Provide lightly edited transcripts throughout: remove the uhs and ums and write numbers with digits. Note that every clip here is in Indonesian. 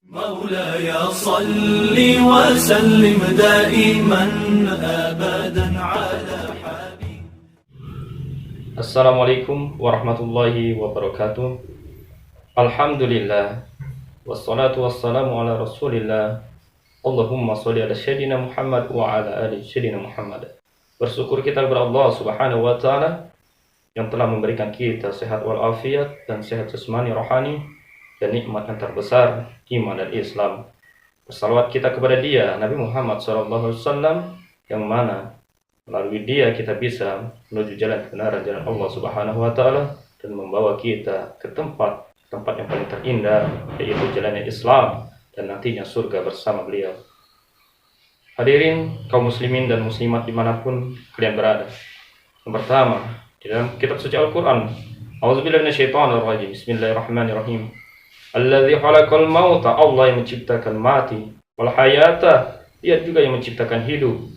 مولاي صل وسلم دائما أبدا على حبيبك. Assalamualaikum warahmatullahi wabarakatuh. Alhamdulillah, wassalatu wassalamu ala rasulillah. Allahumma sholli ala sayyidina Muhammad wa ala ali sayyidina Muhammad. Bersyukur kita kepada Allah subhanahu wa ta'ala yang telah memberikan kita sehat walafiat dan sehat jasmani rohani dan nikmat yang terbesar, iman dan Islam. Bersalawat kita kepada dia, Nabi Muhammad SAW, yang mana melalui dia kita bisa menuju jalan kebenaran, jalan Allah Subhanahu wa Ta'ala, dan membawa kita ke tempat yang paling terindah, yaitu jalannya Islam dan nantinya surga bersama beliau. Hadirin kaum muslimin dan muslimat dimanapun kalian berada. Yang pertama, di dalam kitab suci Al-Quran, A'udzubillahi minasyaitonirrajim, Bismillahirrahmanirrahim. Alladzi khalaqal mauta, Allah yang menciptakan mati, wal hayata, dia juga yang menciptakan hidup.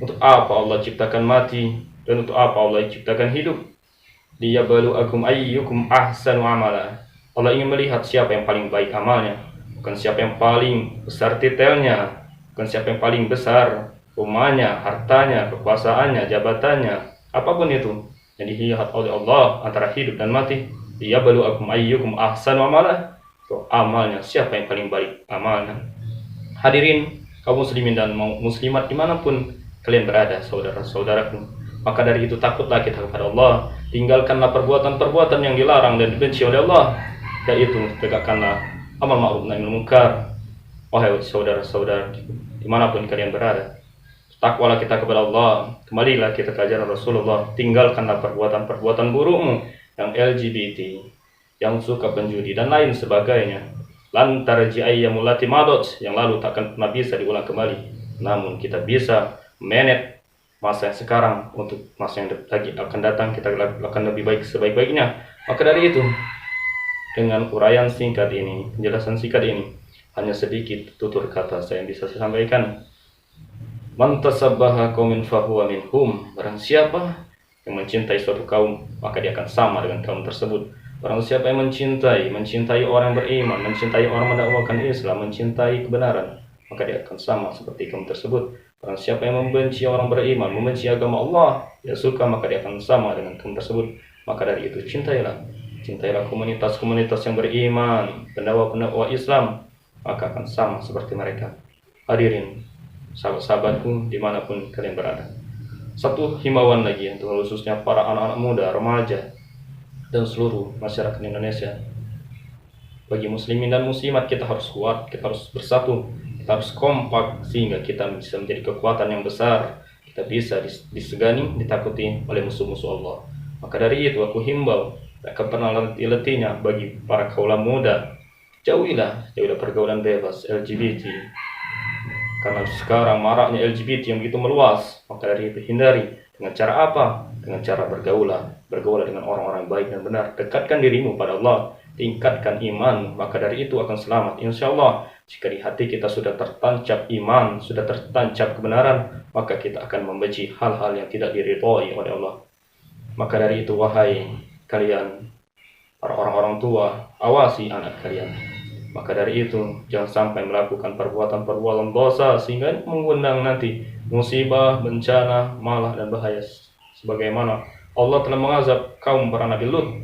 Untuk apa Allah ciptakan mati dan untuk apa Allah ciptakan hidup? Liyabluwakum ayyukum ahsanu amala. Allah ingin melihat siapa yang paling baik amalnya, bukan siapa yang paling besar titelnya, bukan siapa yang paling besar rumahnya, hartanya, kekuasaannya, jabatannya, apapun itu yang dilihat oleh Allah antara hidup dan mati. Liyabluwakum ayyukum ahsanu amala. Amalnya siapa yang paling baik amalnya. Hadirin kaum muslimin dan muslimat dimanapun kalian berada, saudara-saudaraku, maka dari itu takutlah kita kepada Allah, tinggalkanlah perbuatan-perbuatan yang dilarang dan dibenci oleh Allah, yaitu tegakkanlah amal ma'ruf nahi munkar. Wahai saudara-saudara dimanapun kalian berada, takwalah kita kepada Allah, kembalilah kita ke ajaran Rasulullah, tinggalkanlah perbuatan-perbuatan burukmu yang LGBT, yang suka penjudi dan lain sebagainya. Lantar ji'ayyamul lati madot, yang lalu takkan pernah bisa diulang kembali. Namun kita bisa manage masa yang sekarang untuk masa yang lagi akan datang, kita akan lebih baik sebaik-baiknya. Maka dari itu, dengan uraian singkat ini, penjelasan singkat ini, hanya sedikit tutur kata saya yang bisa saya sampaikan. Man tasabbaha qaumin fahuwa minhum. Barang siapa yang mencintai suatu kaum, maka dia akan sama dengan kaum tersebut. Barang siapa yang mencintai orang beriman, mencintai orang mendakwakan Islam, mencintai kebenaran, maka dia akan sama seperti kaum tersebut. Barang siapa yang membenci orang beriman, membenci agama Allah, dia suka, maka dia akan sama dengan kaum tersebut. Maka dari itu cintailah komunitas-komunitas yang beriman, pendakwa-pendakwa Islam, maka akan sama seperti mereka. Hadirin, sahabat-sahabatku dimanapun kalian berada. Satu himbauan lagi untuk khususnya para anak-anak muda, remaja, dan seluruh masyarakat Indonesia. Bagi muslimin dan muslimat, kita harus kuat, kita harus bersatu, kita harus kompak sehingga kita bisa menjadi kekuatan yang besar. Kita bisa disegani, ditakuti oleh musuh-musuh Allah. Maka dari itu aku himbau, tak akan pernah letih-letihnya bagi para kaula muda, jauhilah pergaulan bebas LGBT. Karena sekarang maraknya LGBT yang begitu meluas, maka dari itu hindari. Dengan cara apa? Dengan cara bergaulah dengan orang-orang baik dan benar. Dekatkan dirimu pada Allah, tingkatkan iman, maka dari itu akan selamat. Insya Allah, jika di hati kita sudah tertancap iman, sudah tertancap kebenaran, maka kita akan membenci hal-hal yang tidak diridhoi oleh Allah. Maka dari itu, wahai kalian, para orang-orang tua, awasi anak kalian. Maka dari itu, jangan sampai melakukan perbuatan-perbuatan dosa sehingga mengundang nanti musibah, bencana, malah dan bahaya. Sebagaimana Allah telah mengazab kaum para Nabi Lut.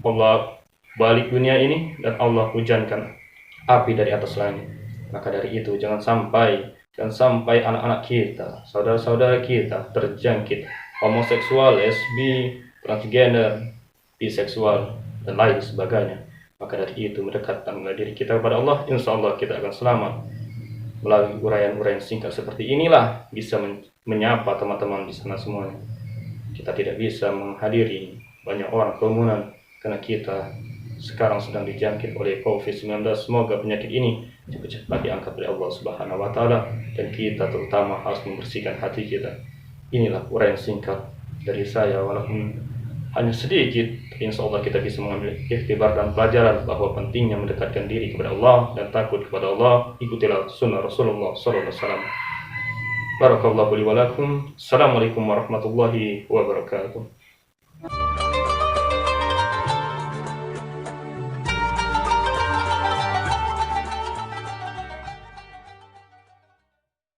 Allah balik dunia ini dan Allah hujankan api dari atas langit. Maka dari itu jangan sampai anak-anak kita, saudara-saudara kita terjangkit homoseksual, lesbi, transgender, biseksual dan lain sebagainya. Maka dari itu mendekatkan diri kita kepada Allah, insya Allah kita akan selamat. Melalui uraian-uraian singkat seperti inilah bisa menyapa teman-teman di sana semuanya. Kita tidak bisa menghadiri banyak orang kerumunan karena kita sekarang sedang dijangkit oleh COVID-19. Semoga penyakit ini cepat-cepat diangkat oleh Allah Subhanahu wa Ta'ala, dan kita terutama harus membersihkan hati kita. Inilah uraian singkat dari saya, walaupun hanya sedikit, insya Allah kita bisa mengambil iktibar dan pelajaran bahwa pentingnya mendekatkan diri kepada Allah dan takut kepada Allah. Ikutilah sunnah Rasulullah SAW. Barakallahu li wa lakum. Assalamualaikum warahmatullahi wabarakatuh.